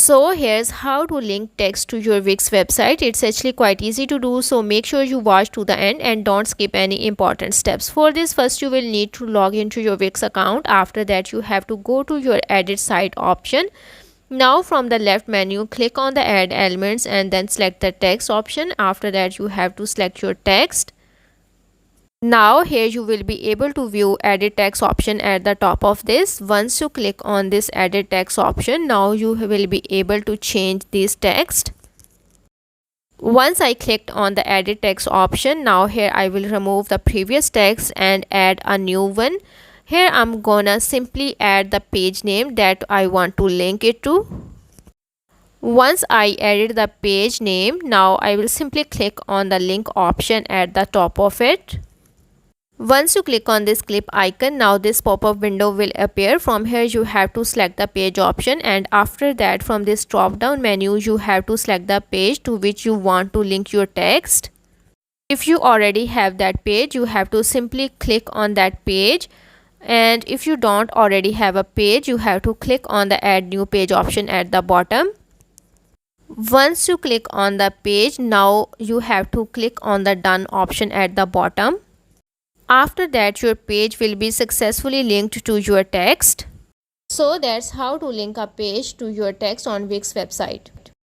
So here's how to link text to your Wix website. It's actually quite easy to do, so make sure you watch to the end and don't skip any important steps. For this, first you will need to log into your Wix account. After that, you have to go to your edit site option. Now from the left menu, click on the add elements and then select the text option. After that, you have to select your text. Now here you will be able to view edit text option at the top of this. Once you click on this edit text option, now you will be able to change this text. Once I clicked on the edit text option, now here I will remove the previous text and add a new one. Here I'm gonna simply add the page name that I want to link it to. Once I added the page name, now I will simply click on the link option at the top of it. Once you click on this clip icon, now this pop-up window will appear. From here you have to select the page option, and after that from this drop down menu you have to select the page to which you want to link your text. If you already have that page, you have to simply click on that page, and if you don't already have a page, you have to click on the add new page option at the bottom. Once you click on the page, now you have to click on the done option at the bottom. After that, your page will be successfully linked to your text. So that's how to link a page to your text on Wix website.